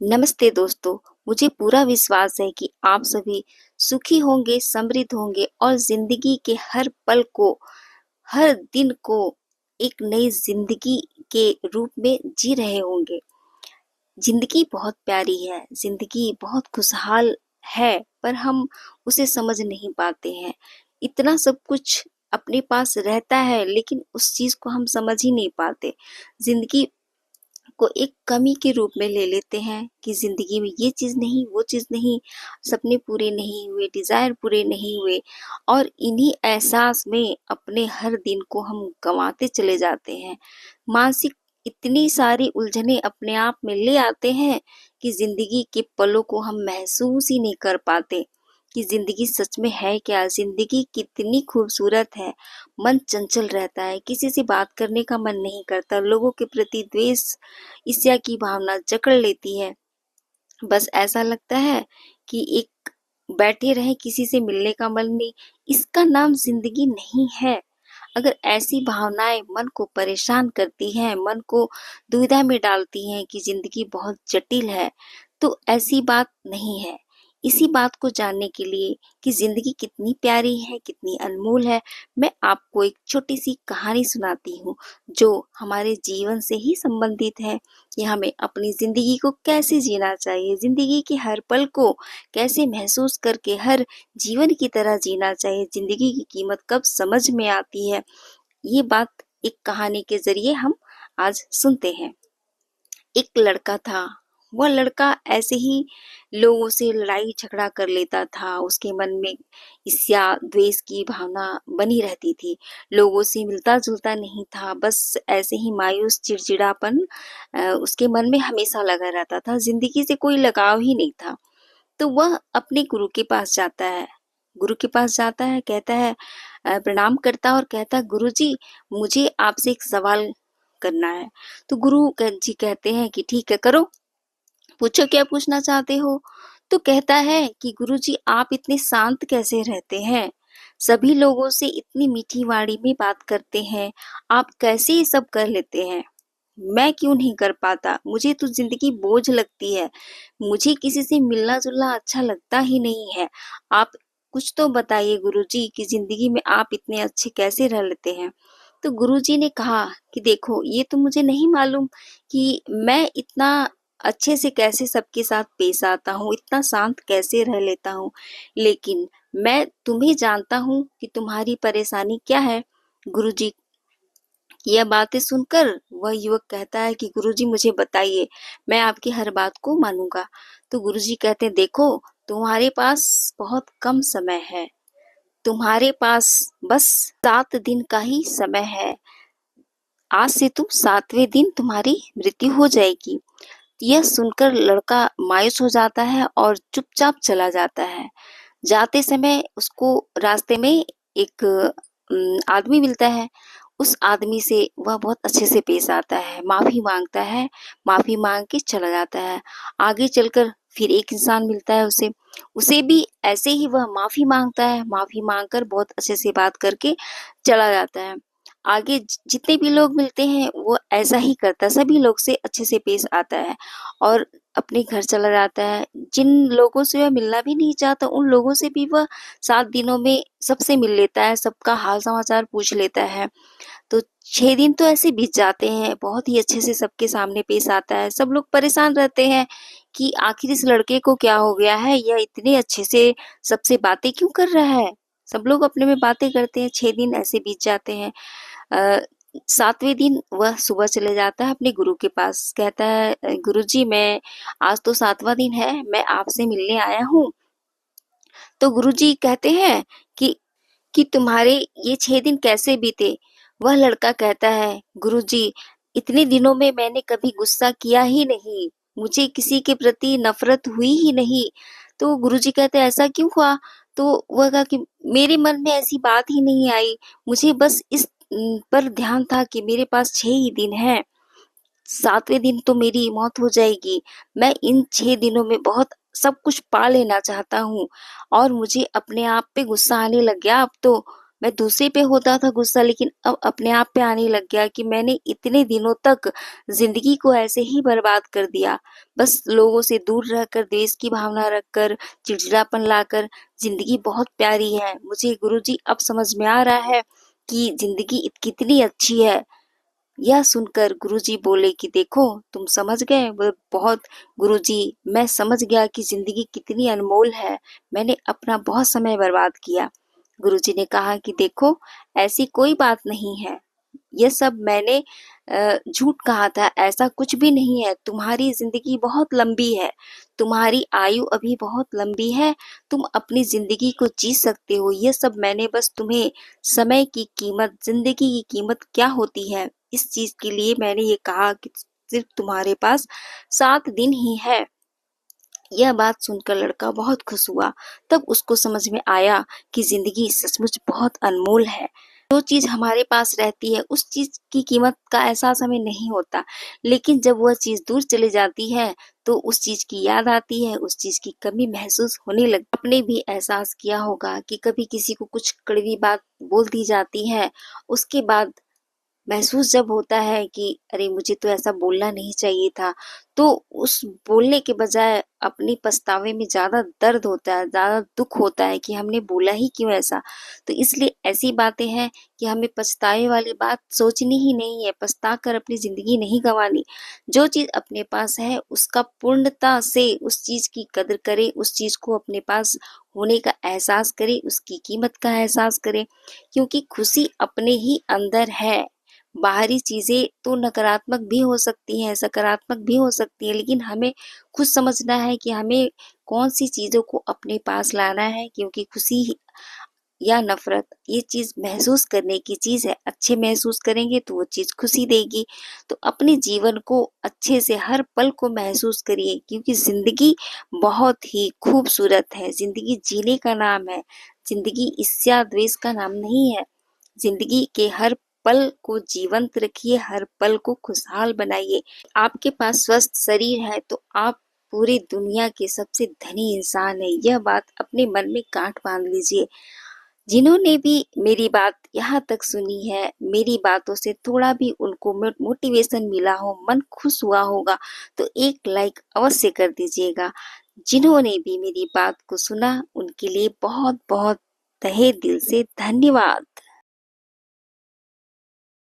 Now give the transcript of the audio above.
नमस्ते दोस्तों, मुझे पूरा विश्वास है कि आप सभी सुखी होंगे, समृद्ध होंगे और ज़िंदगी के हर पल को, हर दिन को एक नई ज़िंदगी के रूप में जी रहे होंगे। ज़िंदगी बहुत प्यारी है, ज़िंदगी बहुत खुशहाल है, पर हम उसे समझ नहीं पाते हैं। इतना सब कुछ अपने पास रहता है, लेकिन उस चीज़ को हम समझ ही नहीं पाते। ज़िंदगी को एक कमी के रूप में ले लेते हैं कि ज़िंदगी में ये चीज़ नहीं, वो चीज़ नहीं, सपने पूरे नहीं हुए, डिज़ायर पूरे नहीं हुए और इन्हीं एहसास में अपने हर दिन को हम गँवाते चले जाते हैं। मानसिक इतनी सारी उलझनें अपने आप में ले आते हैं कि ज़िंदगी के पलों को हम महसूस ही नहीं कर पाते कि ज़िंदगी सच में है क्या? ज़िंदगी कितनी खूबसूरत है। मन चंचल रहता है, किसी से बात करने का मन नहीं करता, लोगों के प्रति द्वेष, ईर्ष्या की भावना जकड़ लेती है। बस ऐसा लगता है कि एक बैठे रहें, किसी से मिलने का मन नहीं। इसका नाम ज़िंदगी नहीं है। अगर ऐसी भावनाएँ मन को परेशान करती हैं, मन को दुविधा में डालती हैं कि ज़िंदगी बहुत जटिल है, तो ऐसी बात नहीं है। इसी बात को जानने के लिए कि ज़िंदगी कितनी प्यारी है, कितनी अनमोल है, मैं आपको एक छोटी-सी कहानी सुनाती हूँ, जो हमारे जीवन से ही संबंधित है कि हमें अपनी ज़िंदगी को कैसे जीना चाहिए, ज़िंदगी के हर पल को कैसे महसूस करके हर जीवन की तरह जीना चाहिए, ज़िंदगी की कीमत कब समझ में आती है। ये बात एक कहानी के ज़रिए हम आज सुनते हैं। एक लड़का था, वह लड़का ऐसे ही लोगों से लड़ाई-झगड़ा कर लेता था, उसके मन में ईर्ष्या, द्वेष की भावना बनी रहती थी। लोगों से मिलता-जुलता नहीं था, बस ऐसे ही मायूस चिड़चिड़ापन उसके मन में हमेशा लगा रहता था, ज़िंदगी से कोई लगाव ही नहीं था। तो वह अपने गुरु के पास जाता है। गुरु के पास जाता है, कहता है प्रणाम करता है और कहता है, "गुरुजी, मुझे आपसे एक सवाल करना है।" तो जी कहते हैं कि ठीक है, करो, पूछो क्या पूछना चाहते हो? तो कहता है कि गुरुजी, आप इतने शांत कैसे रहते हैं? सभी लोगों से इतनी मीठी वाणी में बात करते हैं, आप कैसे ये सब कर लेते हैं? मैं क्यों नहीं कर पाता? मुझे तो ज़िंदगी बोझ लगती है। मुझे किसी से मिलना-जुलना अच्छा लगता ही नहीं है। आप कुछ तो बताइए गुरुजी कि ज़िंदगी में आप इतने अच्छे कैसे रह लेते हैं? तो गुरुजी ने कहा कि देखो, ये तो मुझे नहीं मालूम कि मैं इतना अच्छे से कैसे सबके साथ पेश आता हूँ, इतना शांत कैसे रह लेता हूँ। लेकिन मैं तुम्हें जानता हूँ कि तुम्हारी परेशानी क्या है। गुरुजी यह बातें सुनकर वह युवक कहता है कि गुरुजी, मुझे बताइए, मैं आपकी हर बात को मानूंगा। तो गुरुजी कहते हैं, देखो, तुम्हारे पास बहुत कम समय है, तुम्हारे पास बस 7 दिन का ही समय है। आज से तुम 7वें दिन तुम्हारी मृत्यु हो जाएगी। यह सुनकर लड़का मायूस हो जाता है और चुपचाप चला जाता है। जाते समय उसको रास्ते में एक आदमी मिलता है। उस आदमी से वह बहुत अच्छे से पेश आता है, माफ़ी माँगता है, माफ़ी माँग के चला जाता है। आगे चलकर फिर एक इंसान मिलता है उसे, उसे भी ऐसे ही वह माफ़ी माँगता है, माफ़ी माँग कर बहुत अच्छे से बात करके चला जाता है। आगे जितने भी लोग मिलते हैं वो ऐसा ही करता है, सभी लोग से अच्छे से पेश आता है और अपने घर चला जाता है। जिन लोगों से वह मिलना भी नहीं चाहता, उन लोगों से भी वह 7 दिनों में सबसे मिल लेता है, सबका हाल-समाचार पूछ लेता है। तो 6 दिन तो ऐसे बीत जाते हैं, बहुत ही अच्छे से सबके सामने पेश आता है। सब लोग परेशान रहते हैं कि आखिर इस लड़के को क्या हो गया है? यह इतने अच्छे से सबसे बातें क्यों कर रहा है? सब लोग अपने में बातें करते हैं, 6 दिन ऐसे बीत जाते हैं। अ, 7वें दिन वह सुबह चले जाता है अपने गुरु के पास, कहता है गुरुजी, मैं आज तो 7वां दिन है, मैं आपसे मिलने आया हूँ। तो गुरुजी कहते हैं कि तुम्हारे ये 6 दिन कैसे बीते? वह लड़का कहता है, गुरुजी, इतने दिनों में मैंने कभी गुस्सा किया ही नहीं, मुझे किसी के प्रति नफ़रत हुई ही नहीं। तो गुरुजी कहते हैं, ऐसा क्यों हुआ? तो वह कहा कि मेरे मन में ऐसी बात ही नहीं आई, मुझे बस इस पर ध्यान था कि मेरे पास 6 ही दिन हैं। 7वें दिन तो मेरी मौत हो जाएगी। मैं इन 6 दिनों में बहुत सब कुछ पा लेना चाहता हूँ और मुझे अपने आप पे गुस्सा आने लग गया अब तो। मैं दूसरे पे होता था गुस्सा, लेकिन अब अपने आप पे आने लग गया कि मैंने इतने दिनों तक ज़िंदगी को ऐसे ही बर्बाद कर दिया। बस लोगों से दूर रहकर, देश की भावना रखकर, चिड़चिड़ापन लाकर। ज़िंदगी बहुत प्यारी है। मुझे गुरुजी अब समझ में आ रहा है कि ज़िंदगी कितनी अच्छी है। यह सुनकर गुरुजी बोले कि देखो तुम समझ गए। बोले बहुत गुरुजी, मैं समझ गया कि जिंदगी कितनी अनमोल है। मैंने अपना बहुत समय बर्बाद किया। गुरुजी ने कहा कि देखो ऐसी कोई बात नहीं है। ये सब मैंने झूठ कहा था, ऐसा कुछ भी नहीं है। तुम्हारी जिंदगी बहुत लंबी है, तुम्हारी आयु अभी बहुत लंबी है, तुम अपनी जिंदगी को जी सकते हो। ये सब मैंने बस तुम्हें समय की कीमत, जिंदगी की कीमत क्या होती है, इस चीज के लिए मैंने ये कहा कि सिर्फ तुम्हारे पास 7 दिन ही है। यह बात सुनकर लड़का बहुत खुश हुआ। तब उसको समझ में आया कि जिंदगी सचमुच बहुत अनमोल है। जो चीज हमारे पास रहती है उस चीज की कीमत का एहसास हमें नहीं होता, लेकिन जब वह चीज दूर चली जाती है तो उस चीज की याद आती है, उस चीज की कमी महसूस होने लगती है। आपने भी एहसास किया होगा कि कभी किसी को कुछ कड़वी बात बोल दी जाती है, उसके बाद महसूस जब होता है कि अरे मुझे तो ऐसा बोलना नहीं चाहिए था, तो उस बोलने के बजाय अपनी पछतावे में ज़्यादा दर्द होता है, ज़्यादा दुःख होता है कि हमने बोला ही क्यों ऐसा। तो इसलिए ऐसी बातें हैं कि हमें पछतावे वाली बात सोचनी ही नहीं है, पछता कर अपनी ज़िंदगी नहीं गँवानी। जो चीज़ अपने पास है उसका पूर्णता से उस चीज़ की कदर करें, उस चीज़ को अपने पास होने का एहसास करें, उसकी कीमत का एहसास करें, क्योंकि खुशी अपने ही अंदर है। बाहरी चीज़ें तो नकारात्मक भी हो सकती हैं, सकारात्मक भी हो सकती हैं, लेकिन हमें खुद समझना है कि हमें कौन-सी चीज़ों को अपने पास लाना है, क्योंकि खुशी या नफ़रत ये चीज़ महसूस करने की चीज़ है। अच्छे महसूस करेंगे तो वो चीज़ खुशी देगी। तो अपने जीवन को अच्छे से हर पल को महसूस करिए, क्योंकि ज़िंदगी बहुत ही खूबसूरत है। ज़िंदगी जीने का नाम है। ज़िंदगी ईर्ष्या-द्वेष का नाम नहीं है। ज़िंदगी के हर पल को जीवंत रखिए, हर पल को खुशहाल बनाइए। आपके पास स्वस्थ शरीर है तो आप पूरी दुनिया के सबसे धनी इंसान हैं। यह बात अपने मन में गाँठ बाँध लीजिए। जिन्होंने भी मेरी बात यहाँ तक सुनी है, मेरी बातों से थोड़ा भी उनको मोटिवेशन मिला हो, मन खुश हुआ होगा, तो एक लाइक अवश्य कर दीजिएगा। जिन्होंने भी मेरी बात को सुना, उनके लिए बहुत-बहुत तहे दिल से धन्यवाद।